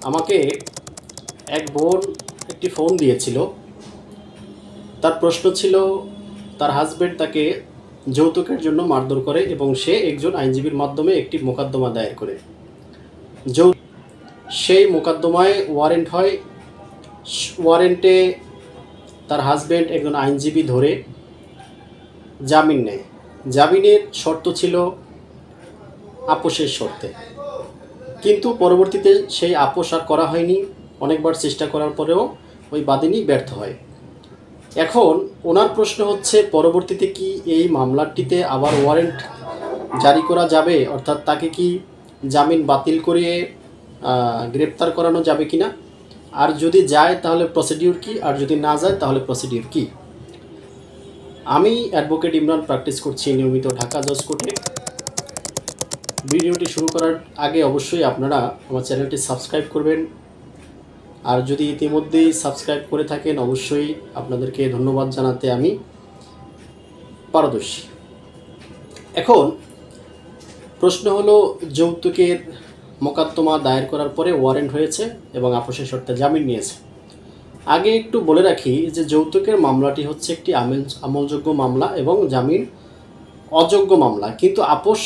আমাকে এক বোন একটি ফোন দিয়েছিল। তার প্রশ্ন ছিল তার হাজব্যান্ড তাকে যৌতুকের জন্য মারধর করে এবং সে একজন আইনজীবীর মাধ্যমে একটি মোকদ্দমা দায়ের করে। সেই মোকদ্দমায় ওয়ারেন্ট হয়। ওয়ারেন্টে তার হাজব্যান্ড একজন আইনজীবী ধরে জামিন নেয়। জামিনের শর্ত ছিল আপোষের শর্তে, কিন্তু পরবর্তীতে সেই আপোষ আর করা হয়নি। অনেকবার চেষ্টা করার পরেও ওই বাদীনি ব্যর্থ হয়। এখন ওনার প্রশ্ন হচ্ছে, পরবর্তীতে কি এই মামলাটিতে আবার ওয়ারেন্ট জারি করা যাবে, অর্থাৎ তাকে কি জামিন বাতিল করিয়ে গ্রেপ্তার করানো যাবে কিনা, আর যদি যায় তাহলে প্রসিডিউর কি, আর যদি না যায় তাহলে প্রসিডিউর কি। আমি অ্যাডভোকেট ইমরান প্র্যাকটিস করছি নিয়মিত ঢাকা জজ কোর্টে। ভিডিওটি শুরু করার আগে অবশ্যই আপনারা আমার চ্যানেলটি সাবস্ক্রাইব করবেন, আর যদি ইতিমধ্যেই সাবস্ক্রাইব করে থাকেন অবশ্যই আপনাদেরকে ধন্যবাদ জানাতে আমি পারদর্শী। এখন প্রশ্ন হলো, যৌতুকের মোকদ্দমা দায়ের করার পরে ওয়ারেন্ট হয়েছে এবং আপোষের শর্তে জামিন নিয়েছে। আগে একটু বলে রাখি যে যৌতুকের মামলাটি হচ্ছে একটি আমলযোগ্য মামলা এবং জামিন অযোগ্য মামলা, কিন্তু আপোষ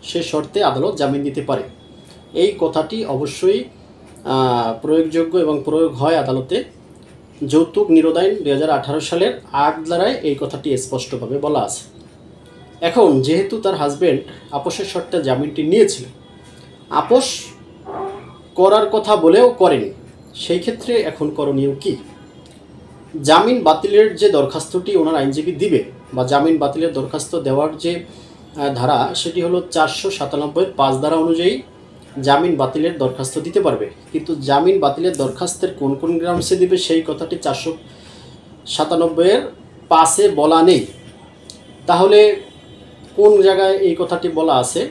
সে শর্তে আদালত জামিন দিতে পারে। এই কথাটি অবশ্যই প্রয়োগযোগ্য এবং প্রয়োগ হয় আদালতে। যৌতুক নিরোধ আইন 2018 সালের 8 ধারায় এই কথাটি স্পষ্টভাবে বলা আছে। এখন যেহেতু তার হাজব্যান্ড আপোষের শর্তে জামিনটি নিয়েছিল, আপোষ করার কথা বলেও করেনি, সেই ক্ষেত্রে এখন করণীয় কি? জামিন বাতিলের যে দরখাস্তটি ওনার আইনজীবী দিবে বা জামিন বাতিলের দরখাস্ত দেওয়ার যে ধারা, সেটি হলো 497(5) ধারা অনুযায়ী জামিন বাতিলের দরখাস্ত দিতে পারবে। কিন্তু জামিন বাতিলের দরখাস্তের কোন কোন গ্রাউন্ডসে দিবে সেই কথাটি 497(5)-এ বলা নেই। তাহলে কোন জায়গায় এই কথাটি বলা আছে?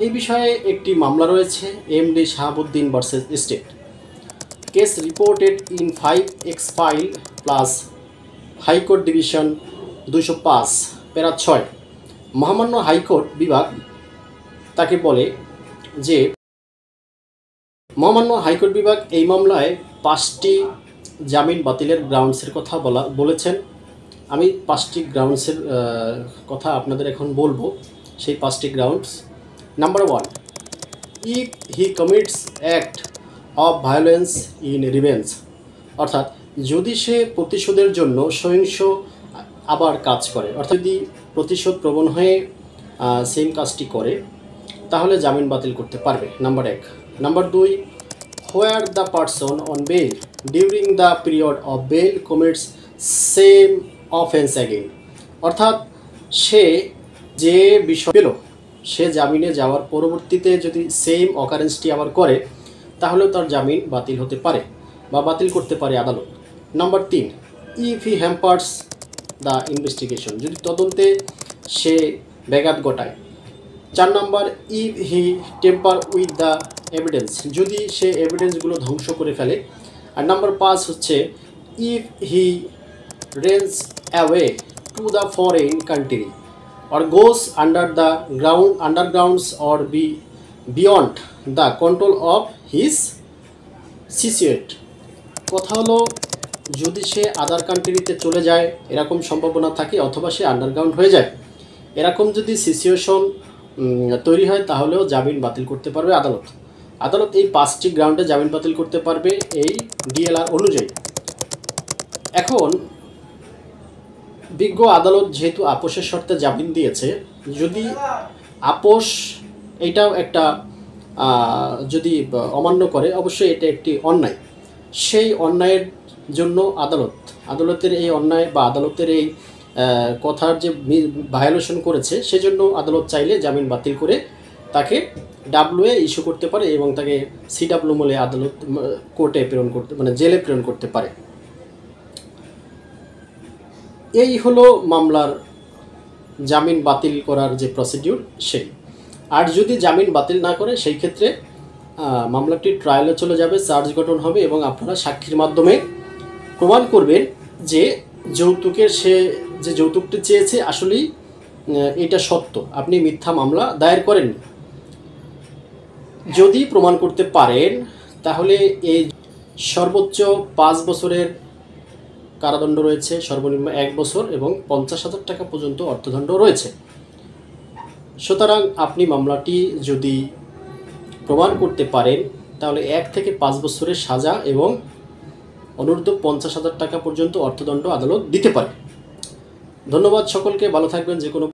এই বিষয়ে একটি মামলা রয়েছে, MD Shahabuddin versus state, case reported in 5X file plus high court division 205 প্যারা 6। মহামান্য হাইকোর্ট বিভাগ তাকে বলে যে মহামান্য হাইকোর্ট বিভাগ এই মামলায় 5টি জামিন বাতিলের গ্রাউন্ডসের কথা বলেছেন। আমি 5টি গ্রাউন্ডসের কথা আপনাদের এখন বলবো। সেই 5টি grounds: number 1, if he commits act of violence in revenge, অর্থাৎ যদি সে প্রতিশোধের জন্য সহিংস আবার কাজ করে, অর্থাৎ যদি প্রতিশোধ প্রবণ হয়ে সেম কাজটি করে, তাহলে জামিন বাতিল করতে পারবে। Number 1। Number 2, where the person on bail during the period of bail commits same offence again, অর্থাৎ সে যে বিষয় পেল, সে জামিনে যাওয়ার পরবর্তীতে যদি সেম অকারেন্সটি আবার করে, তাহলেও তার জামিন বাতিল হতে পারে বা বাতিল করতে পারে আদালত। Number 3, if he hampers the investigation, যদি তদন্তে সে ব্যাঘাত ঘটায়। 4 নম্বর, if he tamper with the evidence, যদি সে এভিডেন্সগুলো ধ্বংস করে ফেলে। আর নাম্বার 5 হচ্ছে, if he Reigns away to the foreign country or goes undergrounds or beyond the control of his associate। কথা হলো, যদি সে আদার কান্ট্রিতে চলে যায় এরকম সম্ভাবনা থাকে, অথবা সে আন্ডারগ্রাউন্ড হয়ে যায়, এরকম যদি সিচুয়েশন তৈরি হয়, তাহলেও জামিন বাতিল করতে পারবে আদালত এই 5টি গ্রাউন্ডে জামিন বাতিল করতে পারবে এই ডিএলআর অনুযায়ী। এখন বিজ্ঞ আদালত যেহেতু আপোষের শর্তে জামিন দিয়েছে, যদি আপোষ এইটাও একটা যদি অমান্য করে, অবশ্যই এটা একটি অন্যায়। সেই অন্যায়ের জন্য আদালতের এই অন্যায় বা আদালতের এই কথার যে ভায়োলেশন করেছে, সেজন্য আদালত চাইলে জামিন বাতিল করে তাকে ডাব্লুএ ইস্যু করতে পারে এবং তাকে সিডাব্লিউ বলে আদালত কোর্টে প্রেরণ করতে, মানে জেলে প্রেরণ করতে পারে। এই হলো মামলার জামিন বাতিল করার যে প্রসিডিউর সেই। আর যদি জামিন বাতিল না করে, সেই ক্ষেত্রে মামলাটি ট্রায়ালে চলে যাবে, চার্জ গঠন হবে এবং আপনারা সাক্ষীর মাধ্যমে প্রমাণ করবেন যে সে যে যৌতুকটি চেয়েছে আসলেই এটা সত্য, আপনি মিথ্যা মামলা দায়ের করেননি। যদি প্রমাণ করতে পারেন, তাহলে এই সর্বোচ্চ 5 বছরের কারাদণ্ড রয়েছে, সর্বনিম্ন 1 বছর এবং 50,000 টাকা পর্যন্ত অর্থদণ্ড রয়েছে। সুতরাং আপনি মামলাটি যদি প্রমাণ করতে পারেন তাহলে 1 থেকে 5 বছরের সাজা এবং অনূর্ধ্ব 50,000 টাকা পর্যন্ত অর্থদণ্ড আদালত দিতে পারে। ধন্যবাদ সকলকে, ভালো থাকবেন। যে কোনো